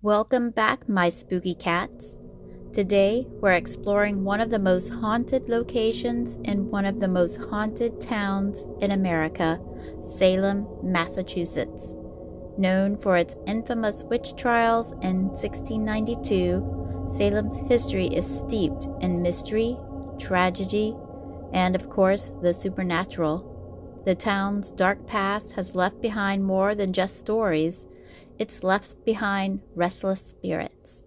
Welcome back, my spooky cats. Today, we're exploring one of the most haunted locations in one of the most haunted towns in America, Salem, Massachusetts. Known for its infamous witch trials in 1692, Salem's history is steeped in mystery, tragedy, and of course, the supernatural. The town's dark past has left behind more than just stories. It's left behind restless spirits.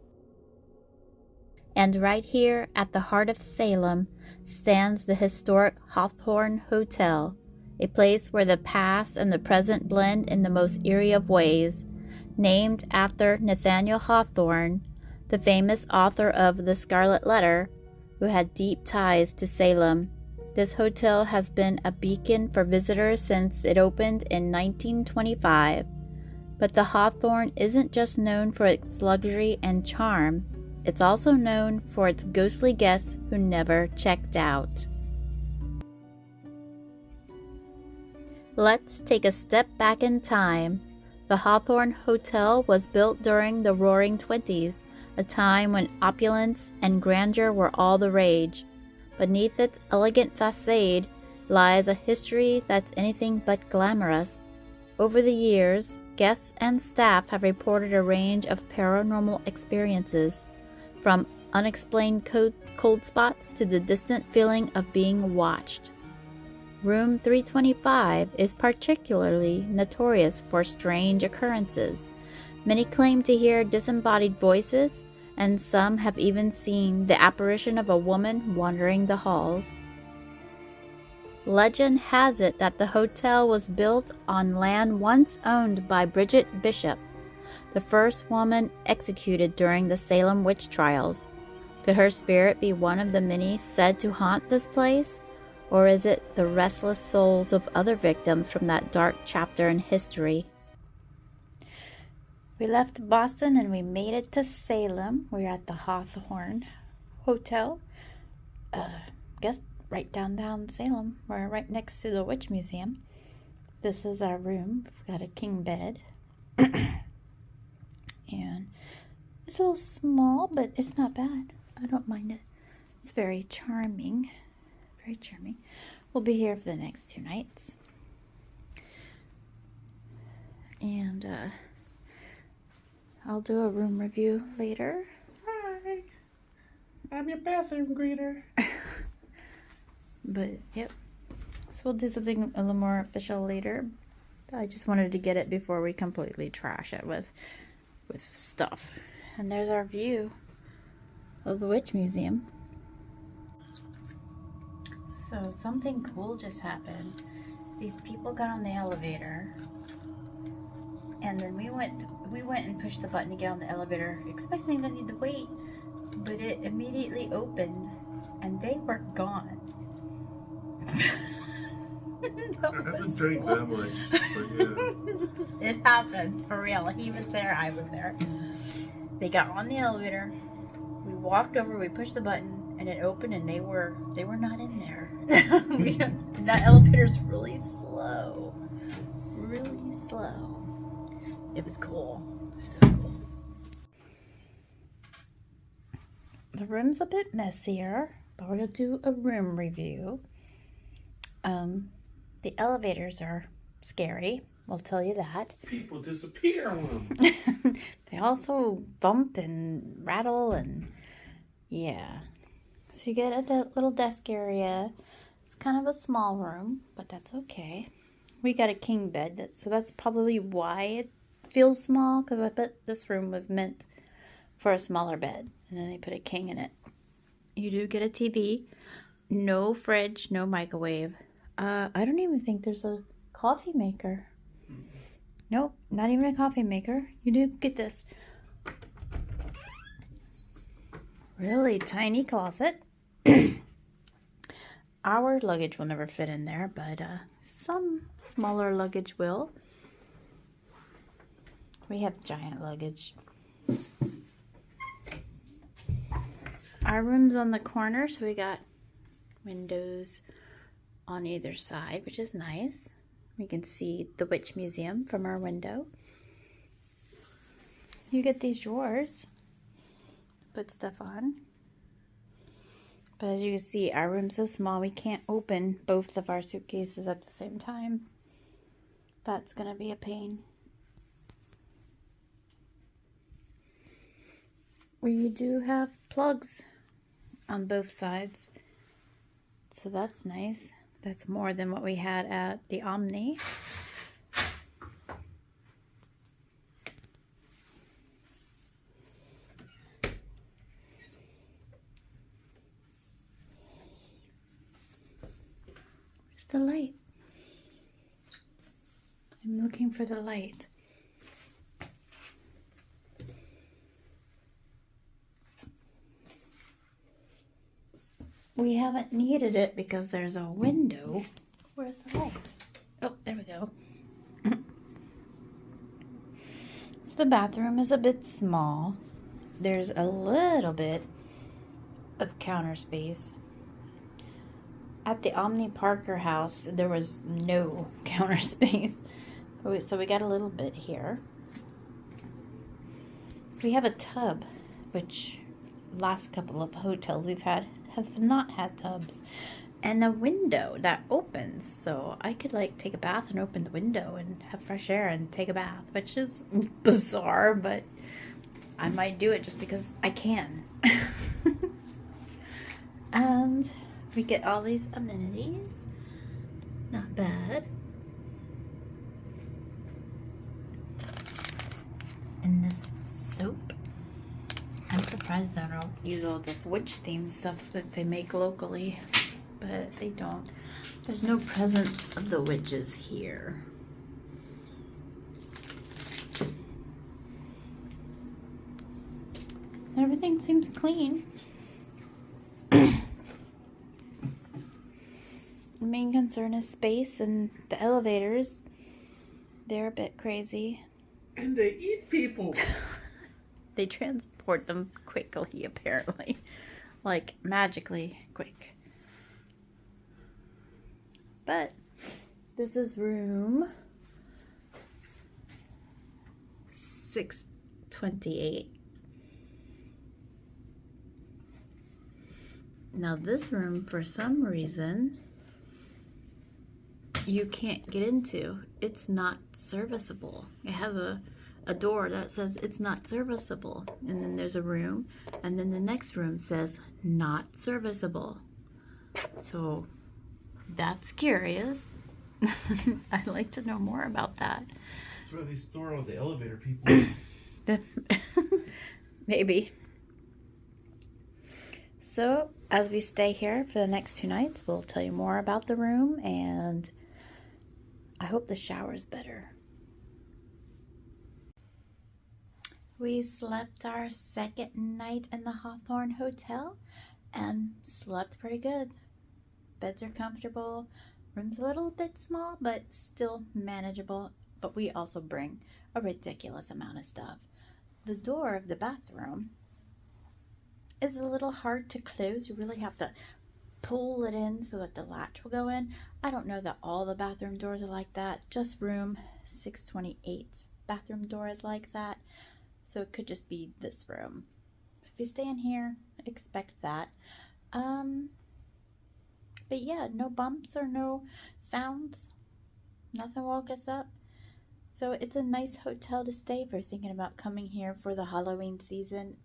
And right here at the heart of Salem stands the historic Hawthorne Hotel, a place where the past and the present blend in the most eerie of ways. Named after Nathaniel Hawthorne, the famous author of The Scarlet Letter, who had deep ties to Salem, this hotel has been a beacon for visitors since it opened in 1925. But the Hawthorne isn't just known for its luxury and charm, it's also known for its ghostly guests who never checked out. Let's take a step back in time. The Hawthorne Hotel was built during the Roaring Twenties, a time when opulence and grandeur were all the rage. Beneath its elegant facade lies a history that's anything but glamorous. Over the years, guests and staff have reported a range of paranormal experiences, from unexplained cold spots to the distant feeling of being watched. Room 325 is particularly notorious for strange occurrences. Many claim to hear disembodied voices, and some have even seen the apparition of a woman wandering the halls. Legend has it that the hotel was built on land once owned by Bridget Bishop, the first woman executed during the Salem witch trials. Could her spirit be one of the many said to haunt this place? Or is it the restless souls of other victims from that dark chapter in history? We left Boston and we made it to Salem. We're at the Hawthorne Hotel. Guess right downtown Salem. We're right next to the Witch Museum. This is our room. We've got a king bed. And it's a little small, but it's not bad. I don't mind it. It's very charming. Very charming. We'll be here for the next 2 nights. And I'll do a room review later. Hi. I'm your bathroom greeter. But, yep. So we'll do something a little more official later. I just wanted to get it before we completely trash it with stuff. And there's our view of the Witch Museum. So something cool just happened. These people got on the elevator, and then we went and pushed the button to get on the elevator, expecting to need to wait, but it immediately opened, and they were gone. I haven't drank that much, but yeah. It happened, for real. He was there, I was there. They got on the elevator, we walked over, we pushed the button, and it opened, and they were not in there. And that elevator's really slow. Really slow. It was cool. It was so cool. The room's a bit messier, but we're going to do a room review. The elevators are scary, I'll tell you that. People disappear on them. They also bump and rattle, and yeah. So you get a little desk area. It's kind of a small room, but that's okay. We got a king bed, so that's probably why it feels small, because I bet this room was meant for a smaller bed, and then they put a king in it. You do get a TV, no fridge, no microwave. I don't even think there's a coffee maker. Nope, not even a coffee maker. You do get this really tiny closet. Our luggage will never fit in there, but some smaller luggage will. We have giant luggage. Our room's on the corner, so we got windows on either side, which is nice. We can see the Witch Museum from our window. you get these drawers, put stuff on. But as you can see, our room's so small, we can't open both of our suitcases at the same time. That's gonna be a pain. We do have plugs on both sides, so that's nice. That's more than what we had at the Omni. The light. I'm looking for the light. We haven't needed it because there's a window. Where's the light? Oh, there we go. So the bathroom is a bit small. There's a little bit of counter space. At the Omni Parker house, there was no counter space. So we got a little bit here. We have a tub, which last couple of hotels we've had have not had tubs. And a window that opens. So I could like take a bath and open the window and have fresh air and take a bath, which is bizarre, but I might do it just because I can. And we get all these amenities. Not bad. And this soap. I'm surprised that I don't use all the witch themed stuff that they make locally. But they don't. There's no presence of the witches here. Everything seems clean. The main concern is space, and the elevators, they're a bit crazy. And they eat people. They transport them quickly, apparently. Like, magically quick. But this is room 628. Now this room, for some reason, you can't get into. It's not serviceable. It has a door that says it's not serviceable. And then there's a room, and then the next room says not serviceable. So that's curious. I'd like to know more about that. That's where they store all the elevator people. Maybe. So as we stay here for the next 2 nights, we'll tell you more about the room, and I hope the shower's better. We slept our second night in the Hawthorne Hotel and slept pretty good. Beds are comfortable. Room's a little bit small, but still manageable. But we also bring a ridiculous amount of stuff. The door of the bathroom is a little hard to close. You really have to pull it in so that the latch will go in. I don't know that all the bathroom doors are like that. Just room 628's bathroom door is like that. So it could just be this room. So if you stay in here, expect that. But yeah, no bumps or no sounds. Nothing woke us up. So it's a nice hotel to stay if you're thinking about coming here for the Halloween season.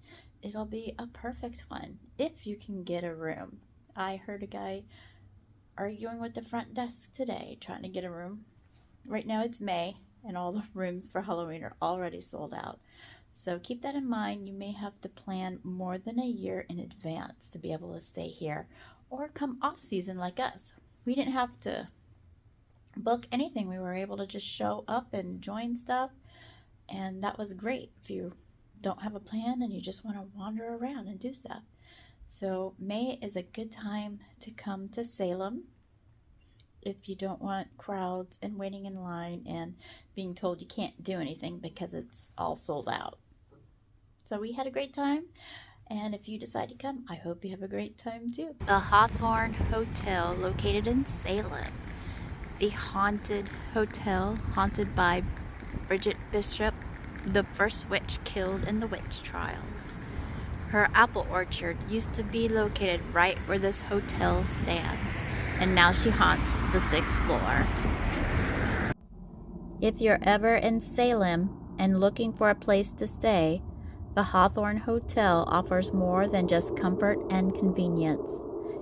It'll be a perfect one if you can get a room. I heard a guy arguing with the front desk today trying to get a room. Right now it's May and all the rooms for Halloween are already sold out. So keep that in mind. You may have to plan more than a year in advance to be able to stay here or come off season like us. We didn't have to book anything. We were able to just show up and join stuff, and that was great if you don't have a plan and you just want to wander around and do stuff. So May is a good time to come to Salem if you don't want crowds and waiting in line and being told you can't do anything because it's all sold out. So we had a great time, and if you decide to come, I hope you have a great time too. The Hawthorne Hotel, located in Salem. The haunted hotel, haunted by Bridget Bishop, the first witch killed in the witch trials. Her apple orchard used to be located right where this hotel stands, and now she haunts the 6th floor. If you're ever in Salem and looking for a place to stay, the Hawthorne Hotel offers more than just comfort and convenience.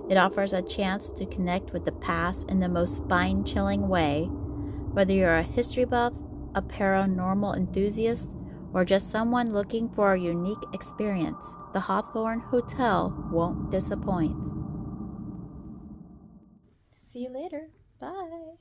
It offers a chance to connect with the past in the most spine-chilling way. Whether you're a history buff, a paranormal enthusiast, or just someone looking for a unique experience, the Hawthorne Hotel won't disappoint. See you later. Bye.